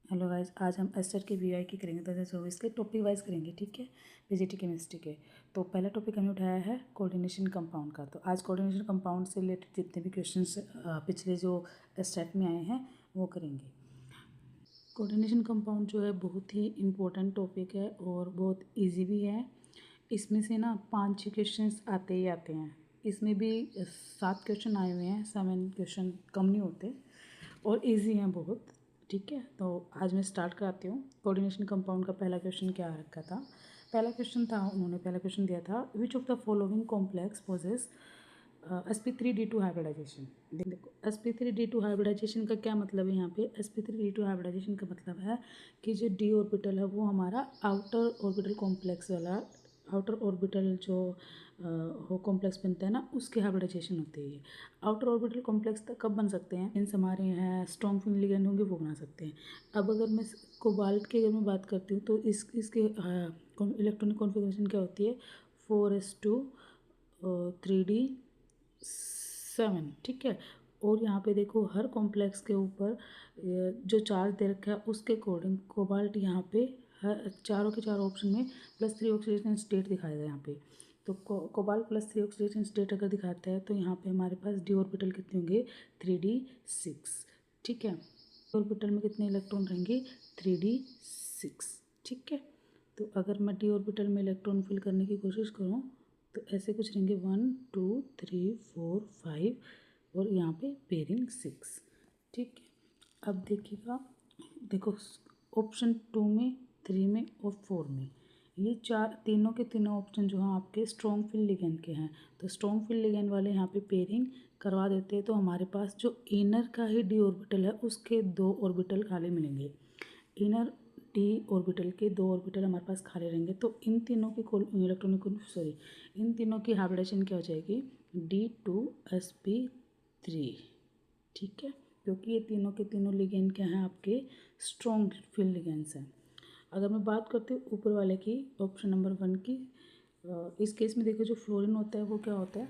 Hello guys, आज हम ester के वीआई की करेंगे 2024 के टॉपिक वाइज करेंगे। ठीक है, पीजीटी केमिस्ट्री के। तो पहला टॉपिक हमने उठाया है कोऑर्डिनेशन कंपाउंड का। तो आज कोऑर्डिनेशन कंपाउंड से रिलेटेड जितने भी क्वेश्चंस पिछले जो स्टेप में आए हैं वो करेंगे। कोऑर्डिनेशन कंपाउंड जो है बहुत ही इम्पोर्टेंट टॉपिक है और बहुत ईजी भी है। इसमें से ना 5-6 क्वेश्चंस आते ही आते हैं। इसमें भी 7 क्वेश्चन आए हुए हैं, 7 क्वेश्चन कम नहीं होते और इजी हैं बहुत। ठीक है, तो आज मैं स्टार्ट कराती हूँ। कोऑर्डिनेशन कंपाउंड का पहला क्वेश्चन क्या रखा था? पहला क्वेश्चन दिया था, which of the following complex possesses sp3d2 hybridisation. देखो, sp3d2 हाइब्रिडाइजेशन का क्या मतलब है? यहाँ पे sp3d2 हाइब्रिडाइजेशन का मतलब है कि जो d ऑर्बिटल है वो हमारा आउटर ऑर्बिटल कॉम्प्लेक्स वाला, आउटर ऑर्बिटल जो हो कॉम्प्लेक्स बनता है ना, उसकी हाइब्रिडाइजेशन होती है। आउटर ऑर्बिटल कॉम्प्लेक्स तक कब बन सकते हैं? मीन्स हमारे हैं स्ट्रॉन्ग फील्ड लिगेंड होंगे वो बना सकते हैं। अब अगर मैं कोबाल्ट की अगर मैं बात करती हूँ तो इसके इलेक्ट्रॉनिक कॉन्फ़िगरेशन क्या होती है? 4s2 3d7। ठीक है, और यहाँ पे देखो हर कॉम्प्लेक्स के ऊपर जो चार्ज दे रखा है उसके अकॉर्डिंग कोबाल्ट यहाँ पे हर चारों के चारों ऑप्शन में +3 ऑक्सीडेशन स्टेट दिखाएगा यहाँ पे। तो कोबाल्ट +3 ऑक्सीडेशन स्टेट अगर दिखाता है तो यहाँ पे हमारे पास डी ऑर्बिटल कितने होंगे? 3d6। ठीक है, ऑर्बिटल में कितने इलेक्ट्रॉन रहेंगे? 3d6। ठीक है, तो अगर मैं डी ऑर्बिटल में इलेक्ट्रॉन फिल करने की कोशिश करूँ तो ऐसे कुछ रहेंगे 1 2 3 4 5 और यहाँ पे पेयरिंग 6। ठीक है, अब देखिएगा, देखो ऑप्शन 2 में, 3 में और 4 में ये तीनों के तीनों ऑप्शन जो हैं आपके स्ट्रॉन्ग फील्ड लिगेंड के हैं। तो स्ट्रॉन्ग फील्ड लिगेंड वाले यहाँ पे पेयरिंग करवा देते हैं तो हमारे पास जो इनर का ही डी ऑर्बिटल है उसके 2 ऑर्बिटल खाली मिलेंगे। इनर डी ऑर्बिटल के 2 ऑर्बिटल हमारे पास खाली रहेंगे। तो इन तीनों की इन तीनों की हाइब्रिडेशन क्या हो जाएगी? D2sp3। ठीक है, क्योंकि ये तीनों के तीनों लिगेंड क्या हैं? आपके स्ट्रॉन्ग फील्ड लिगेंड्स हैं। अगर मैं बात करती हूँ ऊपर वाले की, ऑप्शन नंबर 1 की, इस केस में देखो जो फ्लोरीन होता है वो क्या होता है?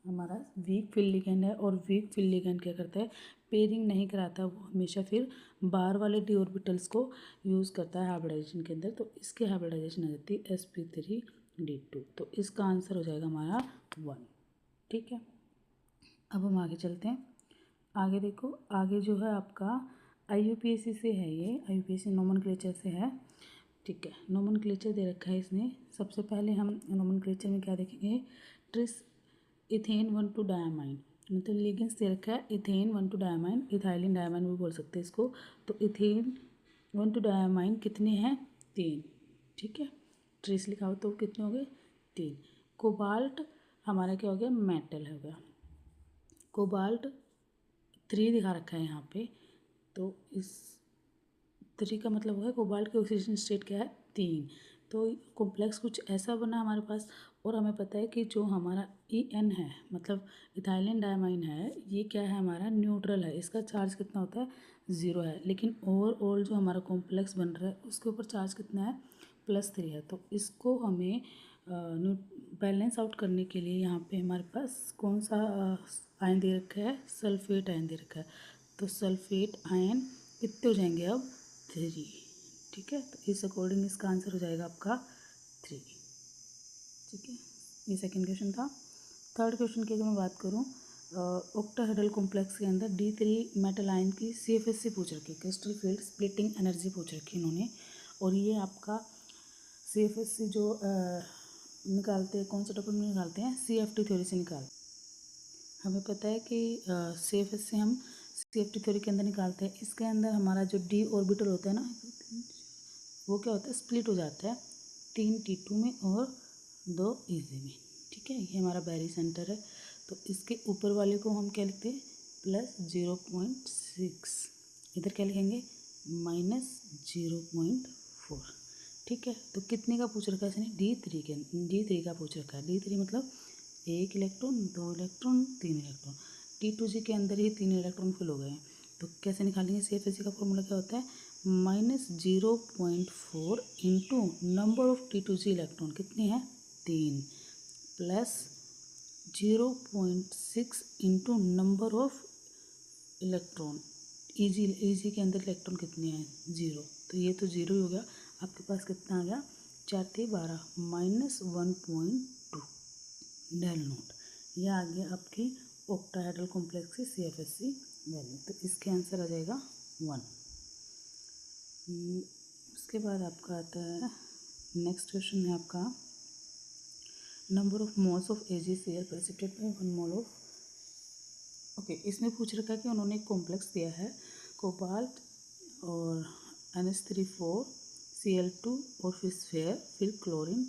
हमारा वीक फील्ड लिगेंड है। और वीक फील्ड लिगेंड क्या करता है? पेयरिंग नहीं कराता, वो हमेशा फिर बाहर वाले डी ऑर्बिटल्स को यूज़ करता है हाइब्रिडाइजेशन के अंदर। तो इसकी हाइब्रिडाइजेशन आ जाती है sp3d2। तो इसका आंसर हो जाएगा हमारा 1। ठीक है, अब हम आगे चलते हैं। आगे देखो, आगे जो है आपका IUPAC से है, ये IUPAC नोमेनक्लेचर से है। ठीक है, नोमेनक्लेचर दे रखा है इसने। सबसे पहले हम नोमेनक्लेचर में क्या देखेंगे? ट्रिस इथेन 1,2 डायमाइन, मतलब लिगेंड्स दे रखा है इथेन 1,2 डायमाइन, इथाइलिन डायमाइन भी बोल सकते हैं इसको। तो इथेन 1,2 डायमाइन कितने हैं? 3। ठीक है, ट्रेस लिखा हो तो कितने हो गए? 3। कोबाल्ट हमारा क्या हो गया? मेटल हो गया। कोबाल्ट 3 दिखा रखा है यहाँ पे, तो इस 3 का मतलब है कोबाल्ट की ऑक्सीजन स्टेट क्या है? 3। तो कॉम्प्लेक्स कुछ ऐसा बना हमारे पास। और हमें पता है कि जो हमारा EN है, मतलब इथाइलिन डायमाइन है, ये क्या है? हमारा न्यूट्रल है। इसका चार्ज कितना होता है? 0 है। लेकिन ओवरऑल जो हमारा कॉम्प्लेक्स बन रहा है उसके ऊपर चार्ज कितना है? +3 है। तो इसको हमें बैलेंस आउट करने के लिए यहाँ पे हमारे पास कौन सा आयन दे रखा है? सल्फेट आयन दे रखा है। तो सल्फेट आयन कितने हो जाएंगे अब? 3। ठीक है, तो इस अकॉर्डिंग इसका आंसर हो जाएगा आपका 3। ठीक है, ये सेकंड क्वेश्चन था। थर्ड क्वेश्चन की अगर मैं बात करूँ, ऑक्टाहेड्रल कॉम्प्लेक्स के अंदर D3 मेटल आयन की CFSC पूछ रखी, क्रिस्टल फील्ड स्प्लिटिंग एनर्जी पूछ रखी इन्होंने। और ये आपका CFSC जो निकालते हैं, कौन सा टॉपिक में निकालते हैं? CFT थ्योरी से निकालते हैं। हमें पता है कि CFSC हम CFT थ्योरी के अंदर निकालते हैं। इसके अंदर हमारा जो D ऑर्बिटल होता है ना, वो क्या होता है? स्प्लिट हो जाता है 3 T2 में और 2 EZ में। ठीक है, ये हमारा बैरी सेंटर है। तो इसके ऊपर वाले को हम क्या लिखते हैं? +0.6। इधर क्या लिखेंगे? -0.4। ठीक है, तो कितने का पूछ रखा है इसने? D3 का पूछ रखा है। D3 मतलब 1 इलेक्ट्रॉन, 2 इलेक्ट्रॉन, 3 इलेक्ट्रॉन। T2G के अंदर ही 3 इलेक्ट्रॉन फिल हो गए हैं। तो कैसे निकालेंगे? CFSC का फॉर्मूला क्या होता है? -0.4 into number of T2G electron कितने हैं? 3, plus 0.6 into number of electron easy के अंदर इलेक्ट्रॉन कितने हैं, 0, तो ये तो 0 ही हो गया। आपके पास कितना आ गया, 4 × 12 -1.2 डेल नोट। ये आ गया आपकी ऑक्टाहेड्रल कॉम्प्लेक्स की CFSC वैल्यू। तो इसके आंसर आ जाएगा 1। उसके बाद आपका आता है नेक्स्ट क्वेश्चन है आपका number of moles of AgCl precipitate by 1 mole of. Okay, इसमें पूछ रखा है कि उन्होंने एक कॉम्प्लेक्स दिया है कोबाल्ट और NH3 4 Cl2 और फिर chlorine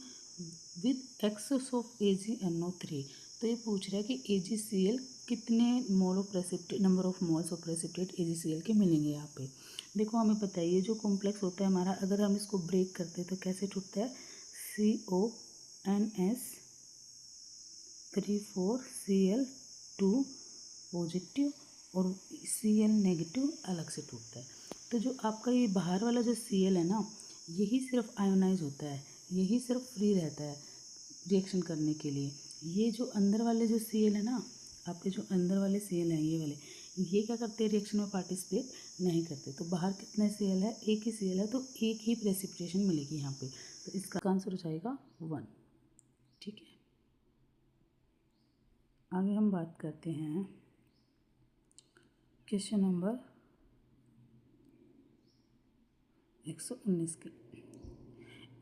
with access of AgNO3। तो ये पूछ रहा है कि AgCl कितने mole of precipitate, number of moles of precipitate AgCl के मिलेंगे यहाँ पे। देखो हमें पता है ये जो कॉम्प्लेक्स होता है हमारा, अगर हम इसको ब्रेक करते हैं तो कैसे टूटता है, CONS3 4 Cl2 पॉजिटिव और Cl नेगेटिव अलग से टूटता है। तो जो आपका ये बाहर वाला जो Cl है ना, यही सिर्फ आयोनाइज होता है, यही सिर्फ फ्री रहता है रिएक्शन करने के लिए। ये जो अंदर वाले जो Cl है ना, आपके जो अंदर वाले Cl हैं ये वाले, ये क्या करते हैं, रिएक्शन में पार्टिसिपेट नहीं करते। तो बाहर कितने Cl है, एक ही Cl है, तो एक ही प्रेसिपिटेशन मिलेगी यहाँ पे। तो इसका आंसर हो जाएगा 1। ठीक है, आगे हम बात करते हैं क्वेश्चन नंबर 119 की।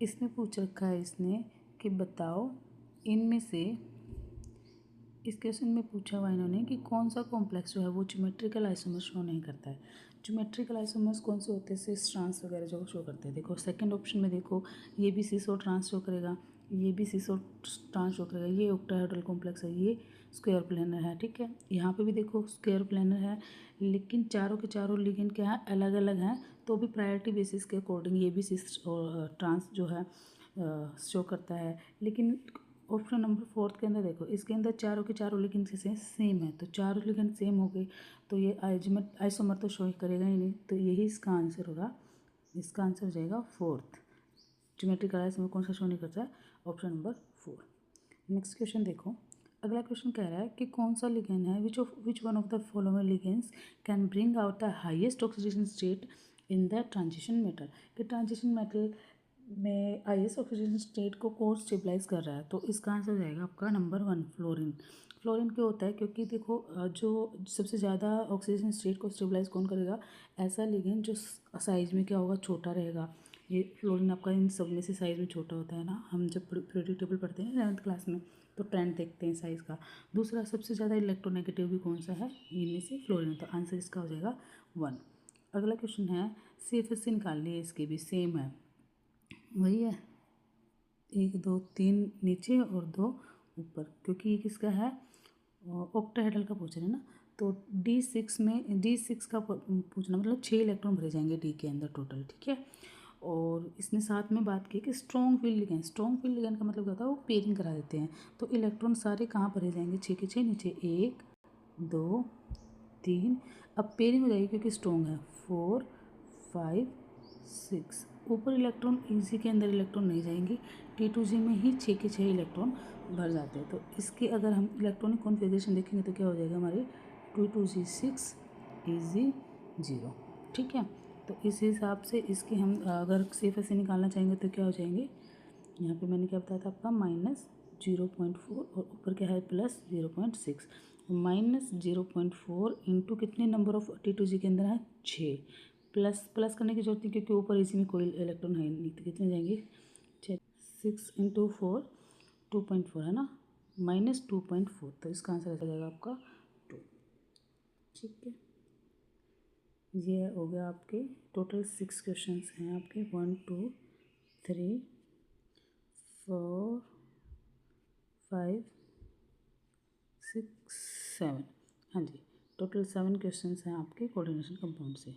इसमें पूछ रखा है इसने कि बताओ इनमें से, इस क्वेश्चन में पूछा हुआ इन्होंने कि कौन सा कॉम्प्लेक्स जो है वो ज्योमेट्रिकल आइसोमर शो नहीं करता है। ज्योमेट्रिकल आइसोमर्स कौन से होते हैं, सिस ट्रांस वगैरह जो शो करते हैं। देखो सेकंड ऑप्शन में देखो, ये भी सिस और ट्रांस शो करेगा, ये भी सिस और ट्रांस शो करेगा। ये ऑक्टाहेड्रल कॉम्प्लेक्स है, ये स्क्वायर प्लेनर है। ठीक है, यहाँ पे भी देखो स्क्वायर प्लेनर है, लेकिन चारों के चारों लिगेंड क्या है, अलग अलग हैं। तो भी प्रायोरिटी बेसिस के अकॉर्डिंग ये भी सिस और ट्रांस जो है शो करता है। लेकिन ऑप्शन नंबर 4 के अंदर देखो, इसके अंदर चारों के चारों लिगेंड से सेम है, तो चारों लिगेंड सेम हो गए, तो ये आइसोमर तो शो करेगा ही नहीं। तो यही इसका आंसर होगा, इसका आंसर हो जाएगा 4th। ज्योमेट्रिकल आइसोमर कौन सा शो नहीं करता है, ऑप्शन नंबर 4। नेक्स्ट क्वेश्चन देखो, अगला क्वेश्चन कह रहा है कि कौन सा लिगेंड है which one of the following ligands can bring out the highest oxidation state in the transition metal. कि ट्रांजिशन मेटल में हाईएस्ट ऑक्सीडेशन स्टेट को कौन स्टेबलाइज कर रहा है। तो इसका आंसर हो जाएगा आपका नंबर 1 फ्लोरीन। फ्लोरीन क्यों होता है, क्योंकि देखो जो सबसे ज़्यादा ऑक्सीडेशन स्टेट को स्टेबलाइज कौन करेगा, ऐसा लिगेंड जो साइज़ में क्या होगा, छोटा रहेगा। ये फ्लोरीन आपका इन सब में से साइज़ में छोटा होता है ना, हम जब पीरियोडिक टेबल पढ़ते हैं 11th क्लास में तो ट्रेंड देखते हैं साइज़ का। दूसरा सबसे ज़्यादा इलेक्ट्रोनेगेटिव भी कौन सा है, इनमें से फ्लोरीन। तो आंसर इसका हो जाएगा 1। अगला क्वेश्चन है CFSC निकाल लिए, इसके भी सेम है, वही है 1 2 3 नीचे और 2 ऊपर, क्योंकि ये किसका है, ऑक्टाहेड्रल का पूछ रहे हैं ना। तो D6 का पूछना मतलब 6 इलेक्ट्रॉन भरे जाएंगे D के अंदर टोटल। ठीक है, और इसने साथ में बात की कि strong field ligand, strong field ligand का मतलब क्या होता है, वो पेयरिंग करा देते हैं। तो इलेक्ट्रॉन सारे कहाँ भरे जाएंगे, 6 के 6 नीचे, 1 2 3। अब पेयरिंग हो जाएगी क्योंकि स्ट्रॉन्ग है, 4 5 6। ऊपर इलेक्ट्रॉन इसी के अंदर इलेक्ट्रॉन नहीं जाएंगे, T2G में ही 6 के 6 इलेक्ट्रॉन भर जाते हैं। तो इसके अगर हम इलेक्ट्रॉनिक कॉन्फ़िगरेशन देखेंगे तो क्या हो जाएगा हमारे 2 2G6 Eg0। ठीक है, तो इस हिसाब से इसके हम अगर CFSC निकालना चाहेंगे तो क्या हो जाएंगे, यहाँ पे मैंने क्या बताया था आपका -0.4 और ऊपर क्या है +0.6। -0.4 इंटू कितने नंबर ऑफ T2G के अंदर है 6, प्लस करने की जरूरत नहीं क्योंकि ऊपर इसी में कोई इलेक्ट्रॉन है नहीं। तो कितने जाएंगे 6, 6 × 4 2.4 है ना, -2.4। तो इसका आंसर आ जाएगा आपका 2। ठीक है, ये हो गया आपके टोटल 6 क्वेश्चंस हैं आपके, 1 2 3 4 5 6 7। हाँ जी, टोटल 7 क्वेश्चंस हैं आपके कोऑर्डिनेशन कंपाउंड से।